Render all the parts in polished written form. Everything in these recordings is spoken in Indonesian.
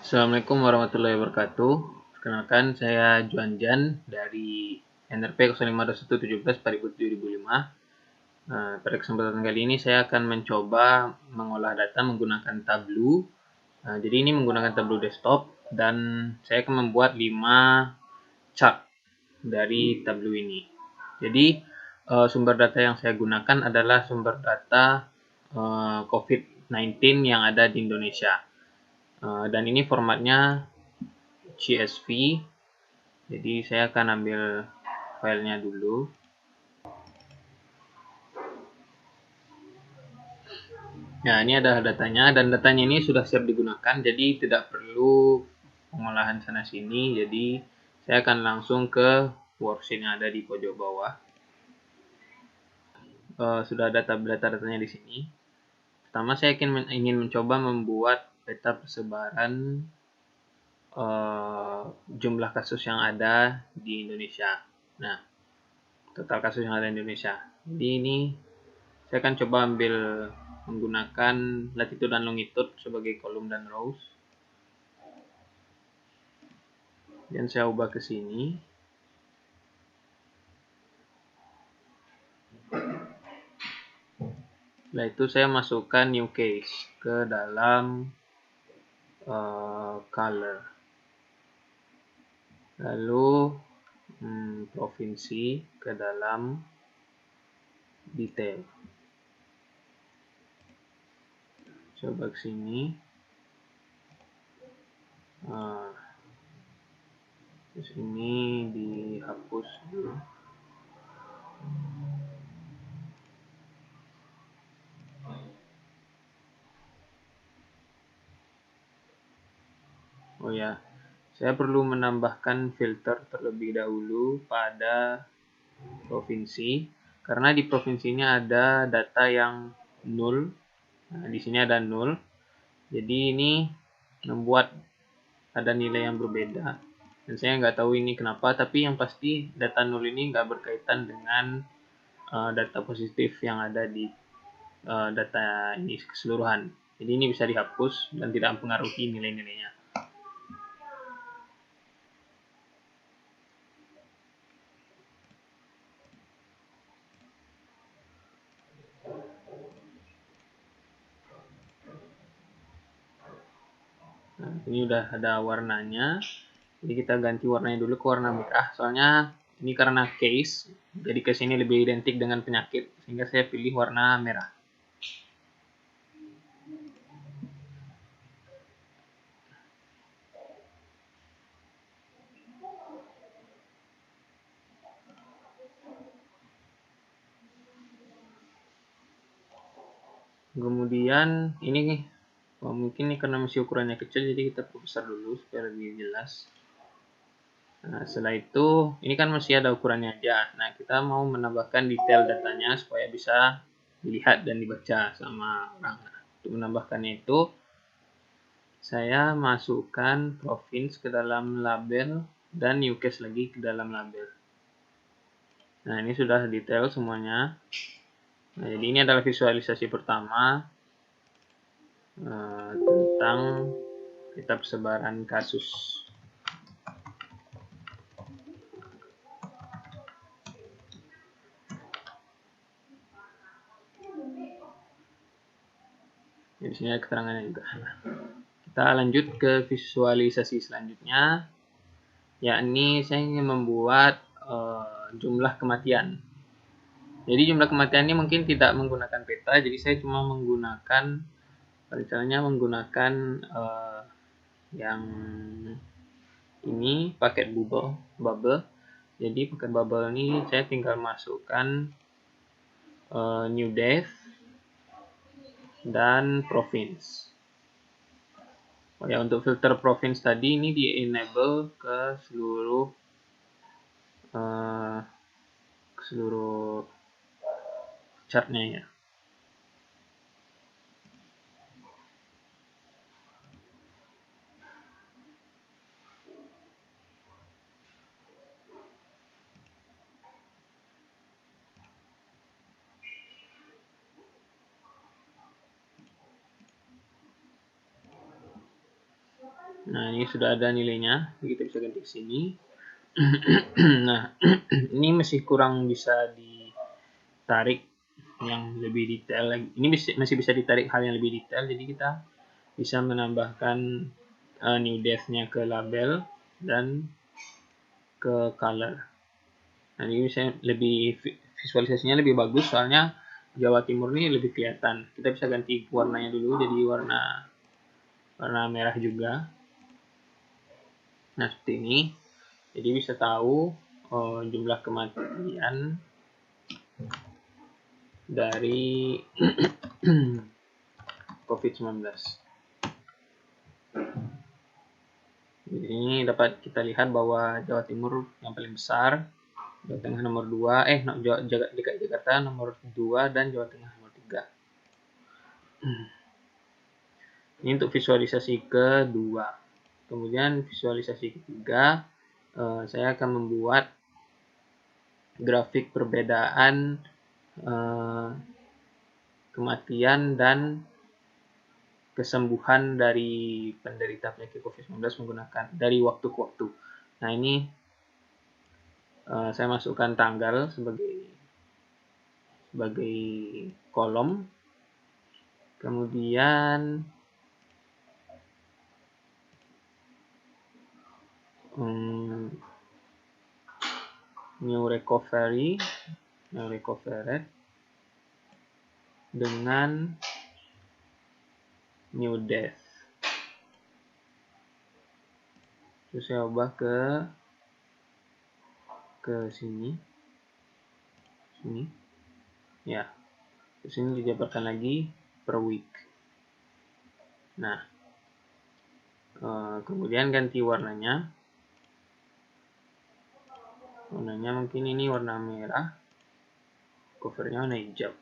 Assalamualaikum warahmatullahi wabarakatuh. Perkenalkan, saya Juan Jan dari NRP 052117/2005. Pada kesempatan kali ini saya akan mencoba mengolah data menggunakan Tableau. Jadi ini menggunakan Tableau desktop dan saya akan membuat 5 chart dari Tableau ini. Jadi sumber data yang saya gunakan adalah sumber data COVID-19 yang ada di Indonesia. Dan ini formatnya CSV. Jadi saya akan ambil filenya dulu. Nah, ini ada datanya dan datanya ini sudah siap digunakan, jadi tidak perlu pengolahan sana sini. Jadi saya akan langsung ke worksheet yang ada di pojok bawah. Sudah ada data-datanya di sini. Pertama saya ingin mencoba membuat peta persebaran jumlah kasus yang ada di Indonesia. Nah, total kasus yang ada di Indonesia. Jadi ini saya akan coba ambil menggunakan latitude dan longitude sebagai kolom dan rows. Dan saya ubah ke sini. Setelah itu saya masukkan new case ke dalam color. Lalu provinsi ke dalam detail. Coba ke sini. Terus ini dihapus dulu. Oh ya, saya perlu menambahkan filter terlebih dahulu pada provinsi, karena di provinsinya ada data yang null. Nah, di sini ada null. Jadi ini membuat ada nilai yang berbeda. Dan saya nggak tahu ini kenapa, tapi yang pasti data null ini nggak berkaitan dengan data positif yang ada di data ini keseluruhan. Jadi ini bisa dihapus dan tidak mempengaruhi nilai-nilainya. Nah, ini udah ada warnanya. Jadi kita ganti warnanya dulu ke warna merah. Soalnya ini karena case, jadi case ini lebih identik dengan penyakit, sehingga saya pilih warna merah. Kemudian ini mungkin ini karena masih ukurannya kecil, jadi kita perbesar dulu supaya lebih jelas. Nah, setelah itu ini kan masih ada ukurannya aja. Nah, kita mau menambahkan detail datanya supaya bisa dilihat dan dibaca sama orang. Nah, untuk menambahkannya itu saya masukkan province ke dalam label dan new case lagi ke dalam label. Nah, ini sudah detail semuanya. Nah, jadi ini adalah visualisasi pertama tentang peta persebaran kasus. Di sini ada keterangannya juga. Kita lanjut ke visualisasi selanjutnya, yakni saya ingin membuat jumlah kematian. Jadi jumlah kematian ini mungkin tidak menggunakan peta, jadi saya cuma menggunakan, misalnya menggunakan yang ini paket bubble. Jadi paket bubble ini saya tinggal masukkan new death dan province. Oh ya, untuk filter province tadi ini di enable ke seluruh chartnya ya. Nah, ini sudah ada nilainya, kita bisa ganti ke sini. Nah, ini masih kurang bisa ditarik yang lebih detail lagi. Ini masih bisa ditarik hal yang lebih detail, jadi kita bisa menambahkan new depth-nya ke label dan ke color. Nah, ini bisa lebih visualisasinya lebih bagus, soalnya Jawa Timur ini lebih kelihatan. Kita bisa ganti warnanya dulu jadi warna merah juga. Nah, seperti ini. Jadi bisa tahu jumlah kematian dari COVID-19. Jadi ini dapat kita lihat bahwa Jawa Timur yang paling besar, Jawa Tengah nomor 2, DKI Jakarta nomor 2, dan Jawa Tengah nomor 3. Ini untuk visualisasi kedua. Kemudian visualisasi ketiga, saya akan membuat grafik perbedaan kematian dan kesembuhan dari penderita penyakit COVID-19 menggunakan dari waktu ke waktu. Nah, ini saya masukkan tanggal sebagai kolom. Kemudian new recovery dengan new death. Terus saya ubah ke sini. Ya. Terus ini dijabarkan lagi per week. Nah, kemudian ganti warnanya. Warnanya mungkin ini warna merah, covernya warna hijau.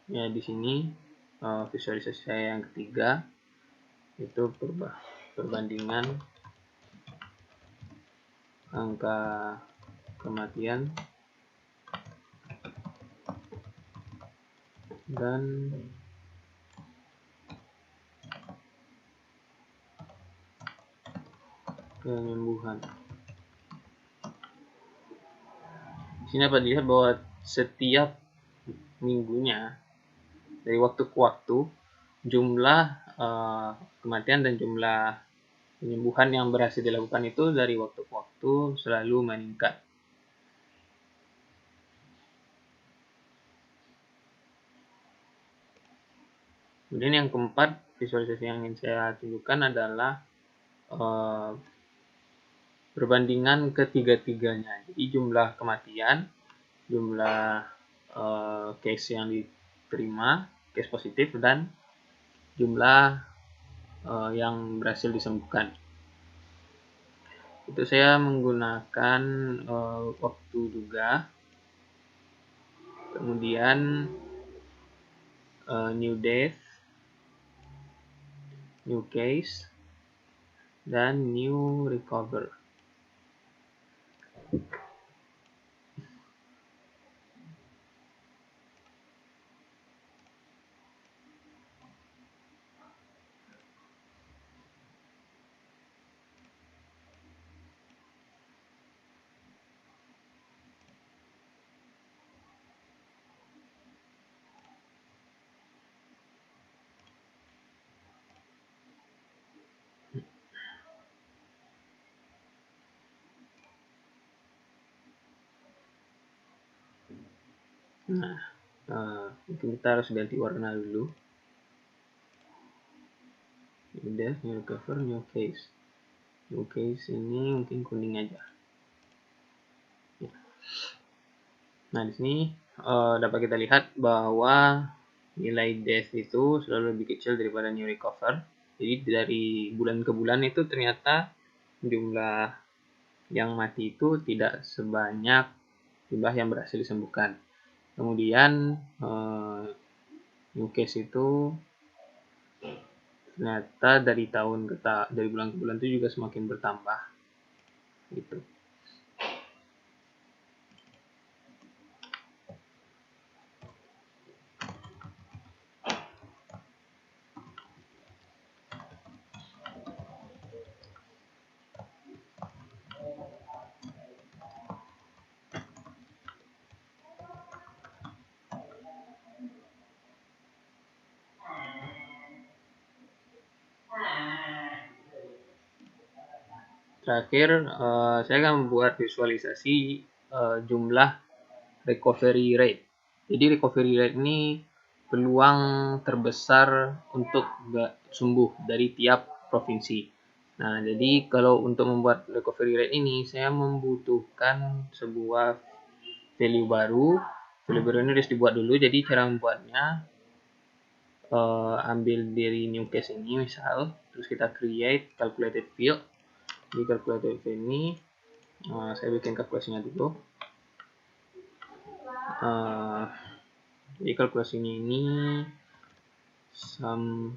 Ya, di sini visualisasi saya yang ketiga itu perbandingan angka kematian dan penyembuhan. Di sini dapat dilihat bahwa setiap minggunya dari waktu ke waktu jumlah kematian dan jumlah penyembuhan yang berhasil dilakukan itu dari waktu ke waktu selalu meningkat. Kemudian yang keempat, visualisasi yang ingin saya tunjukkan adalah perbandingan ketiga-tiganya. Jadi jumlah kematian, jumlah case yang diterima, case positif, dan jumlah yang berhasil disembuhkan. Itu saya menggunakan waktu juga, kemudian new death, new case, dan new recover. Nah, mungkin kita harus ganti warna dulu. Udah, new cover, new case. New case ini mungkin kuning aja. Ya. Nah, di sini dapat kita lihat bahwa nilai death itu selalu lebih kecil daripada new recover. Jadi dari bulan ke bulan itu ternyata jumlah yang mati itu tidak sebanyak jumlah yang berhasil disembuhkan. Kemudian new case itu ternyata dari bulan ke bulan itu juga semakin bertambah gitu. Terakhir, saya akan membuat visualisasi jumlah recovery rate. Jadi recovery rate ini peluang terbesar untuk sembuh dari tiap provinsi. Nah, jadi kalau untuk membuat recovery rate ini, saya membutuhkan sebuah value baru. Value baru ini harus dibuat dulu. Jadi cara membuatnya, ambil dari new case ini misal, terus kita create calculated field. Di calculated field ini, saya bikin kalkulasinya dulu. Jadi kalkulasinya ini sum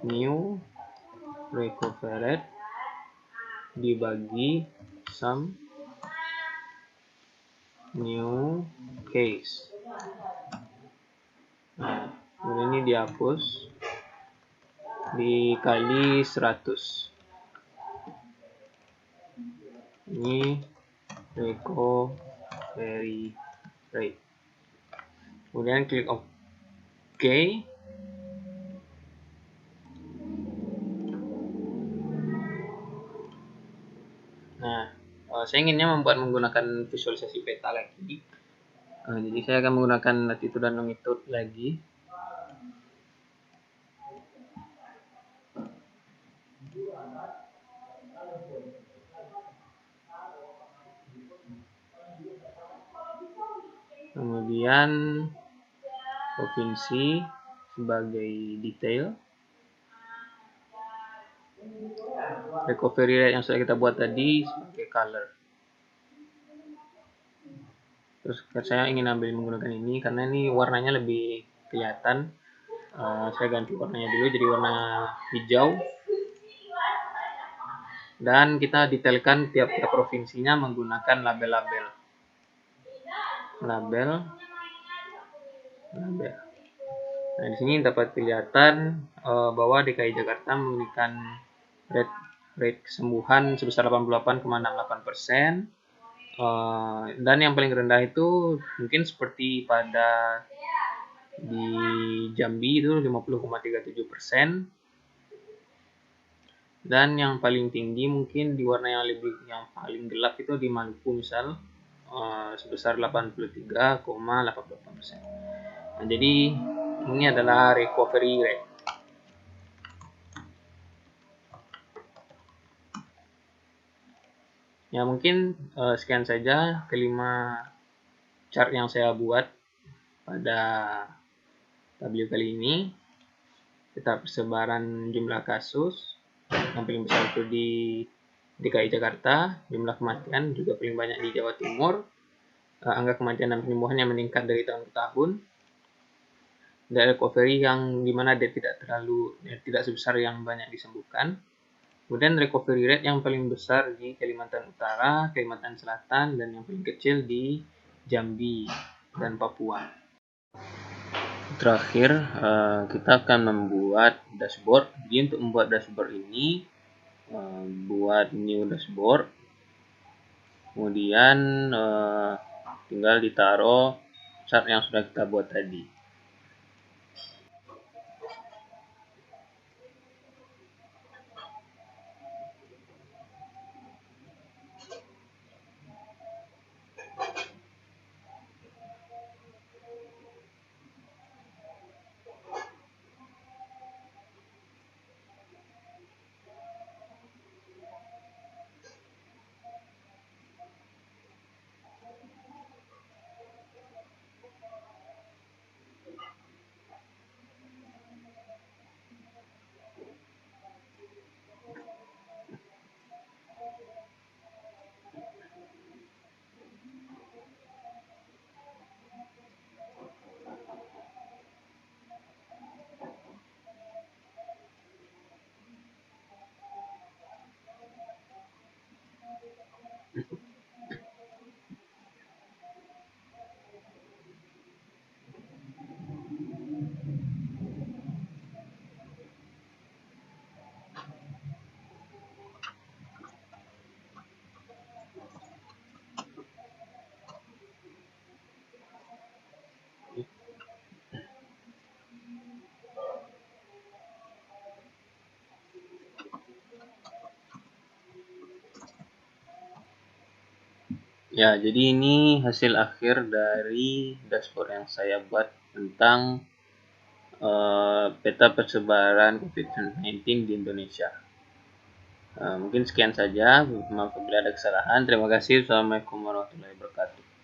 new recovered dibagi sum new case. Nah, kemudian ini dihapus dikali 100. Ini recovery rate. Kemudian klik OK. Nah, saya inginnya menggunakan visualisasi peta lagi. Jadi saya akan menggunakan latitude dan longitude lagi. Kemudian provinsi sebagai detail. Recovery rate yang sudah kita buat tadi sebagai color. Terus saya ingin ambil menggunakan ini karena ini warnanya lebih kelihatan. Saya ganti warnanya dulu jadi warna hijau. Dan kita detailkan tiap-tiap provinsinya menggunakan label-label. Label. Nah, di sini dapat kelihatan bahwa DKI Jakarta memberikan rate kesembuhan sebesar 88,68%. Dan yang paling rendah itu mungkin seperti pada di Jambi itu 50,37%. Dan yang paling tinggi mungkin di warna yang paling gelap itu di Maluku misal, sebesar 83,88%. Nah, jadi ini adalah recovery rate. Ya, mungkin sekian saja kelima chart yang saya buat pada W kali ini. Kita persebaran jumlah kasus yang paling besar itu di DKI Jakarta, jumlah kematian juga paling banyak di Jawa Timur, angka kematian dan penyembuhan yang meningkat dari tahun ke tahun, dan recovery yang dimana dia tidak sebesar yang banyak disembuhkan. Kemudian recovery rate yang paling besar di Kalimantan Utara, Kalimantan Selatan, dan yang paling kecil di Jambi dan Papua. Terakhir, kita akan membuat dashboard. Jadi untuk membuat dashboard ini, buat new dashboard, kemudian tinggal ditaruh chart yang sudah kita buat tadi. Ya, jadi ini hasil akhir dari dashboard yang saya buat tentang peta persebaran COVID-19 di Indonesia. Mungkin sekian saja. Maaf apabila ada kesalahan. Terima kasih. Assalamualaikum warahmatullahi wabarakatuh.